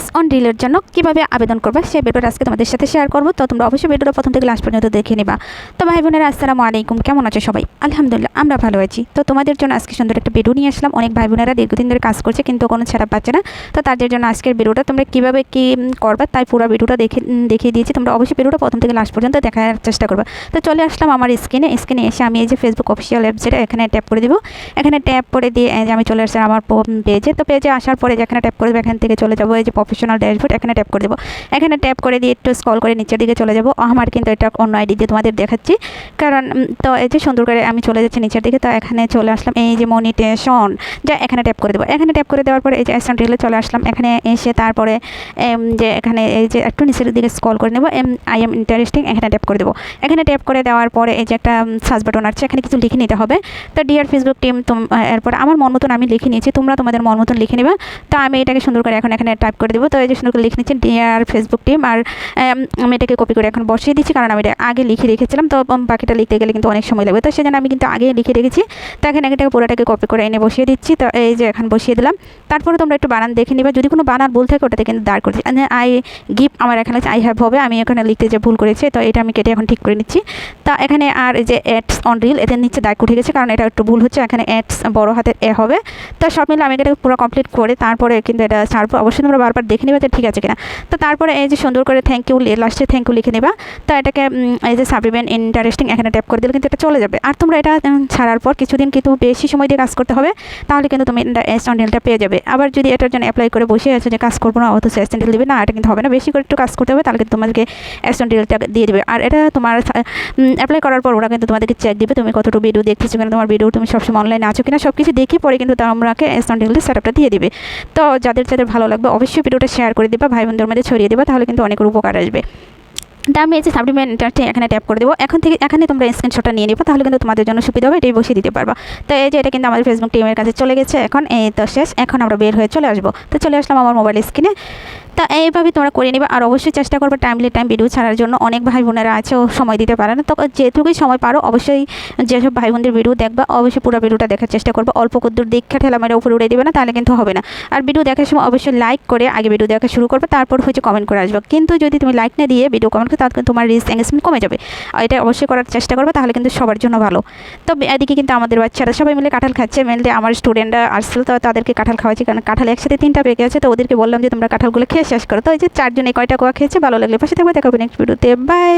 S on রিলের জন্য কীভাবে আবেদন করবে সেই ভিডিওটা আজকে তোমাদের সাথে শেয়ার করবো। তো তোমরা অবশ্যই ভিডিওটা প্রথম থেকে লাস্ট পর্যন্ত দেখে নিবা। তো ভাই বোনেরা আসসালামু আলাইকুম, কেমন আছো সবাই? আলহামদুলিল্লাহ আমরা ভালো আছি। তো তোমাদের জন্য আজকে সুন্দর একটা ভিডিও নিয়ে আসলাম। অনেক ভাই বোনেরা দীর্ঘদিন ধরে কাজ করছে কিন্তু কোনো ছাড়া পাচ্ছে না। তো তাদের জন্য আজকের ভিডিওটা তোমরা কীভাবে কী করবে তাই পুরো ভিডিওটা দেখিয়ে দিয়েছি। তোমরা অবশ্যই ভিডিওটা প্রথম থেকে লাস্ট পর্যন্ত দেখার চেষ্টা করবে। তো চলে আসলাম আমার স্ক্রিনে এসে আমি এই যে ফেসবুক অফিসিয়াল ওয়েবসাইটে এখানে ট্যাপ করে দিব। এখানে ট্যাপ করে দিয়ে আমি চলে আসছি আমার পেজে। তো পেজে আসার পরে যেখানে ট্যাপ করে এখান থেকে চলে যাবো এই যে প্রফেশনাল ড্যাশবোর্ড, এখানে ট্যাপ করে দেবো। এখানে ট্যাপ করে দিয়ে একটু স্ক্রল করে নিচের দিকে চলে যাবো। আমার কিন্তু এটা অন্য আইডি দিয়ে তোমাদের দেখাচ্ছি কারণ তো এই যে সুন্দর করে আমি চলে যাচ্ছি নিচের দিকে। তো এখানে চলে আসলাম এই যে মনিটেশন, যা এখানে ট্যাপ করে দেবো। এখানে ট্যাপ করে দেওয়ার পরে এই যে অ্যাসেন্ট রিলে চলে আসলাম। এখানে এসে তারপরে যে এখানে এই যে একটু নিচের দিকে স্ক্রল করে নেবো, আই এম ইন্টারেস্টিং, এখানে ট্যাপ করে দেবো। এখানে ট্যাপ করে দেওয়ার পরে এই যে একটা সার্চ বাটন আছে, এখানে কিছু লিখে নিতে হবে। তো ডিয়ার ফেসবুক টিম, এরপর আমার মন মতন আমি লিখে নিয়েছি, তোমরা তোমাদের মন মতন লিখে নেবা। তো আমি এটাকে সুন্দর করে এখন এখানে টাইপ করে দেবো। তো এই যে সুন্দর করে লিখে নিচ্ছি ডিয়ার ফেসবুক টিম, আর আমি এটাকে কপি করে এখন বসিয়ে দিচ্ছি কারণ আমি এটা আগে লিখে রেখেছিলাম। তো বাকিটা লিখতে গেলে কিন্তু অনেক সময় লাগবে, তো সেজন্য আমি কিন্তু আগে লিখে রেখেছি। তো এখানে এটাকে পুরোটাকে কপি করে এনে বসিয়ে দিচ্ছি। তো এই যে এখন বসিয়ে দিলাম। তারপরে তোমরা একটু বানান দেখে নিবা, যদি কোনো বানান ভুল থাকে ওটাতে কিন্তু দাঁড় করছি। আই গিভ আমার এখানে আই হ্যাভ হবে, আমি এখানে লিখতে যে ভুল করেছি তো এটা আমি কেটে এখন ঠিক করে নিচ্ছি। তা এখানে আর এই যে অ্যাডস অন রিল এদের নিচে দাগ উঠে গেছে কারণ এটা একটু ভুল হচ্ছে, এখানে অ্যাডস বড় হাতের এ হবে। তো সব মিলে আমি এটা পুরো কমপ্লিট করে তারপরে কিন্তু এটা ছাড়বো। অবশ্যই তোমরা বারবার দেখে নেবে যে ঠিক আছে কিনা। তো তারপরে এই যে সুন্দর করে থ্যাংক ইউ, লাস্টে থ্যাংক ইউ লিখে নেবা। তো এটাকে এই যে সাবরিবেন ইন্টারেস্টিং এখানে ট্যাপ করে দিলে কিন্তু এটা চলে যাবে। আর তোমরা এটা ছাড়ার পর কিছুদিন কিন্তু বেশি সময় দিয়ে কাজ করতে হবে, তাহলে কিন্তু তুমি এস অন রিলটা পেয়ে যাবে। আবার যদি এটার জন্য অ্যাপ্লাই করে বসে আছে যে কাজ করবো না অথচ এস অন রিল দিবে না, এটা কিন্তু হবে না। বেশি করে একটু কাজ করতে হবে, তাহলে কিন্তু তোমাদেরকে এস অন রিলটা দিয়ে দেবে। আর এটা তোমার অ্যাপ্লাই করার পর ওরা কিন্তু তোমাদেরকে চেক দিবে তুমি কতটুকু ভিডিও দেখতেছো কিনা, তোমার ভিডিও তুমি সবসময় অনলাইনে আছো কিনা, সব কিছু দেখে পরে কিন্তু তোমরাকে এস অন রিলের সেটআপটা দিয়ে দিবে। তো যাদের ভালো লাগবে অবশ্যই ভিডিওটা শেয়ার করে দেবা, ভাই বোনদের মধ্যে ছড়িয়ে দেবা, তাহলে কিন্তু অনেক উপকার আসবে। তো আমি এই যে সাবলিমেন্ট ইন্টারেস্টিং এখানে ট্যাপ করে দেবো। এখানে তোমরা স্ক্রিনশটটা নিয়ে নেবো, তাহলে কিন্তু তোমাদের জন্য সুবিধা হবে, এটাই বসিয়ে দিতে পারবা। তো এই যে এটা কিন্তু আমাদের ফেসবুক টিমের কাছে চলে গেছে। এখন এই তো শেষ, এখন আমরা বের হয়ে চলে আসবো। তো চলে আসলাম আমার মোবাইল স্ক্রিনে। তা এইভাবে তোমরা করে নেবে। আর অবশ্যই চেষ্টা করবে টাইম ভিডিও ছাড়ার জন্য। অনেক ভাই বোনেরা আছে ও সময় দিতে পারে না, তো যেটুকুই সময় পারো অবশ্যই যেসব ভাই বোনদের ভিডিও দেখবা অবশ্যই পুরো ভিডিওটা দেখার চেষ্টা করবে। অল্প কদ্দূর দীক্ষা ঠেলা মেরে উপরে উড়ে দেবে না, তাহলে কিন্তু হবে না। আর ভিডিও দেখার সময় অবশ্যই লাইক করে আগে ভিডিও দেখা শুরু করবে, তারপর হচ্ছে কমেন্ট করে আসবে। কিন্তু যদি তুমি লাইক না দিয়ে ভিডিও কমেন্ট করো তাহলে কিন্তু তোমার রিচ এঙ্গেজমেন্ট কমে যাবে। এটা অবশ্যই করার চেষ্টা করবে, তাহলে কিন্তু সবার জন্য ভালো। তো এদিকে কিন্তু আমাদের বাচ্চারা সবাই মিলে কাঁঠাল খাচ্ছে। মেনলি আমার স্টুডেন্টরা আসছিল, তো তাদেরকে কাঁঠাল খাওয়াচ্ছি কারণ কাঁঠাল একসাথে 3টা পেকে আছে। তো ওদেরকে বললাম যে তোমরা কাঁঠালগুলো খেয়ে শেষ করো। তো এই যে 4 জনে কয়টা কোয়া খেয়েছে, ভালো লাগলে পাশে থাকবে, দেখা হবে নেক্সট ভিডিওতে। বাই।